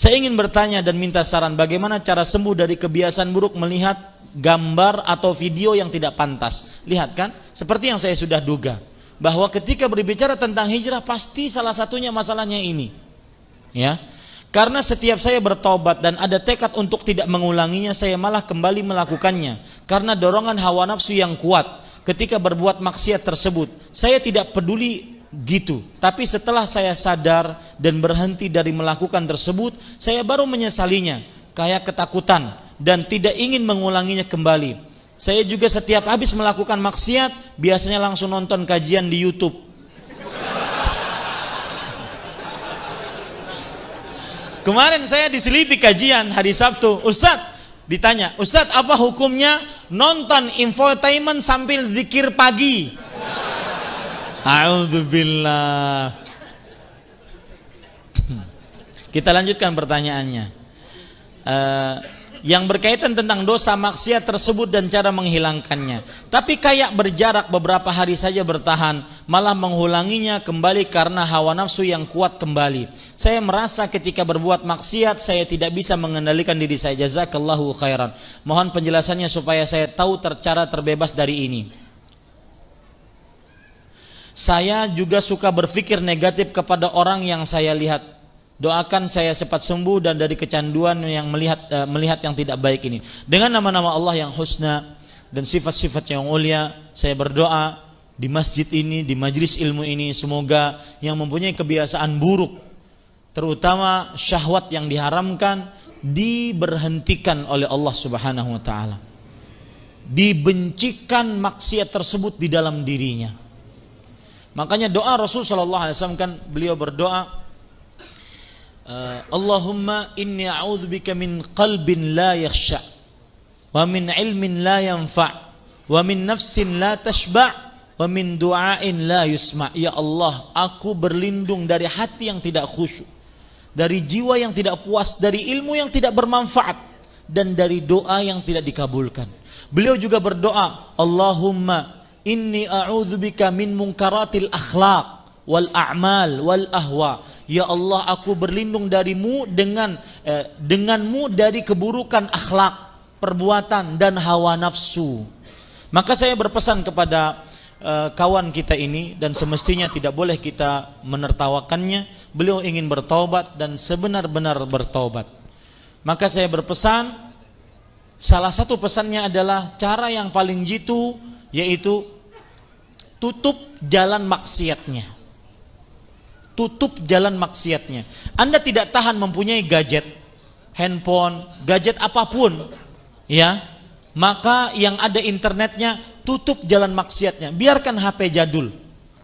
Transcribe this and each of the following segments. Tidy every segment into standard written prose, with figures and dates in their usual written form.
Saya ingin bertanya dan minta saran bagaimana cara sembuh dari kebiasaan buruk melihat gambar atau video yang tidak pantas. Lihat kan, seperti yang saya sudah duga, bahwa ketika berbicara tentang hijrah pasti salah satunya masalahnya ini. Ya. Karena setiap saya bertobat dan ada tekad untuk tidak mengulanginya, saya malah kembali melakukannya karena dorongan hawa nafsu yang kuat ketika berbuat maksiat tersebut. Saya tidak peduli gitu, tapi setelah saya sadar dan berhenti dari melakukan tersebut, saya baru menyesalinya, kayak ketakutan dan tidak ingin mengulanginya kembali. Saya juga setiap habis melakukan maksiat biasanya langsung nonton kajian di YouTube. Kemarin saya diselipi kajian hari Sabtu, Ustadz ditanya, Ustadz apa hukumnya nonton infotainment sambil zikir pagi? A'udzubillah. Kita lanjutkan pertanyaannya. Yang berkaitan tentang dosa maksiat tersebut dan cara menghilangkannya. Tapi kayak berjarak beberapa hari saja bertahan, malah mengulanginya kembali karena hawa nafsu yang kuat kembali. Saya merasa ketika berbuat maksiat saya tidak bisa mengendalikan diri saya. Jazakallahu khairan. Mohon penjelasannya supaya saya tahu cara terbebas dari ini. Saya juga suka berpikir negatif kepada orang yang saya lihat. Doakan saya cepat sembuh dan dari kecanduan yang melihat yang tidak baik ini. Dengan nama-nama Allah yang husna dan sifat-sifat yang mulia, saya berdoa di masjid ini, di majlis ilmu ini, semoga yang mempunyai kebiasaan buruk, terutama syahwat yang diharamkan, diberhentikan oleh Allah Subhanahu wa taala. Dibencikan maksiat tersebut di dalam dirinya. Makanya doa Rasul sallallahu alaihi wasallam kan beliau berdoa, Allahumma inni a'udzubika min qalbin la yakhsha wa min ilmin la yanfa' wa min nafsin la tashba' wa min du'ain la yusma'. Ya Allah, aku berlindung dari hati yang tidak khusyuk, dari jiwa yang tidak puas, dari ilmu yang tidak bermanfaat, dan dari doa yang tidak dikabulkan. Beliau juga berdoa, Allahumma inni a'udzubika min munkaratil akhlaq wal a'mal wal ahwa. Ya Allah, aku berlindung darimu denganmu dari keburukan akhlak, perbuatan dan hawa nafsu. Maka saya berpesan kepada kawan kita ini, dan semestinya tidak boleh kita menertawakannya. Beliau ingin bertaubat dan sebenar-benar bertaubat. Maka saya berpesan, salah satu pesannya adalah cara yang paling jitu, yaitu tutup jalan maksiatnya. Tutup jalan maksiatnya. Anda tidak tahan mempunyai gadget, handphone, gadget apapun, ya, maka yang ada internetnya, tutup jalan maksiatnya. Biarkan HP jadul.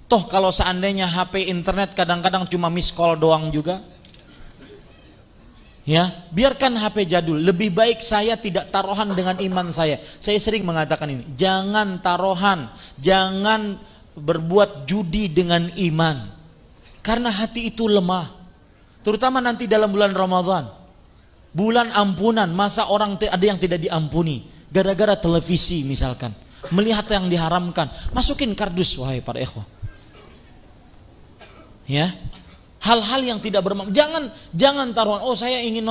Toh kalau seandainya HP internet kadang-kadang cuma miss call doang juga, ya, biarkan HP jadul. Lebih baik saya tidak taruhan dengan iman saya. Saya sering mengatakan ini, jangan taruhan, jangan berbuat judi dengan iman. Karena hati itu lemah. Terutama nanti dalam bulan Ramadan, bulan ampunan, masa orang ada yang tidak diampuni gara-gara televisi misalkan, melihat yang diharamkan. Masukin kardus, wahai para ikhwah, ya, hal-hal yang tidak bermanfaat. Jangan taruhan, oh saya ingin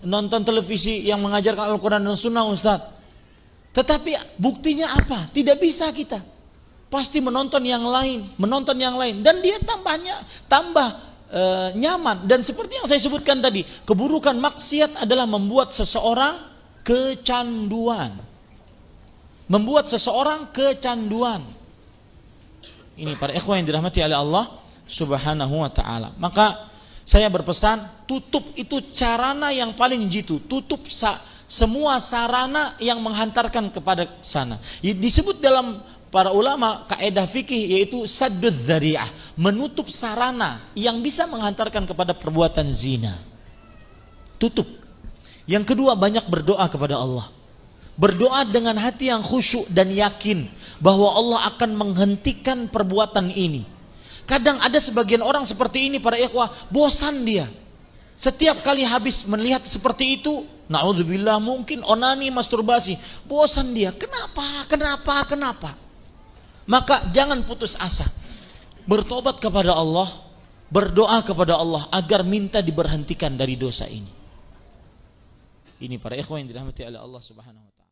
nonton televisi yang mengajarkan Al-Quran dan Sunnah, Ustaz. Tetapi buktinya apa? Tidak bisa kita. Pasti menonton yang lain, dan dia tambah nyaman. Dan seperti yang saya sebutkan tadi, keburukan maksiat adalah membuat seseorang kecanduan. Ini para ikhwan yang dirahmati oleh Allah Subhanahu wa taala. Maka saya berpesan, tutup itu sarana yang paling jitu. Tutup semua sarana yang menghantarkan kepada sana. Disebut dalam para ulama kaidah fikih yaitu saddud dzari'ah, menutup sarana yang bisa menghantarkan kepada perbuatan zina. Tutup. Yang kedua, banyak berdoa kepada Allah. Berdoa dengan hati yang khusyuk dan yakin bahwa Allah akan menghentikan perbuatan ini. Kadang ada sebagian orang seperti ini para ikhwah, bosan dia. Setiap kali habis melihat seperti itu, naudzubillah, mungkin onani, masturbasi, bosan dia. Kenapa? Maka jangan putus asa. Bertobat kepada Allah, berdoa kepada Allah agar minta diberhentikan dari dosa ini. Ini para ikhwan yang dirahmati oleh Allah Subhanahu wa taala.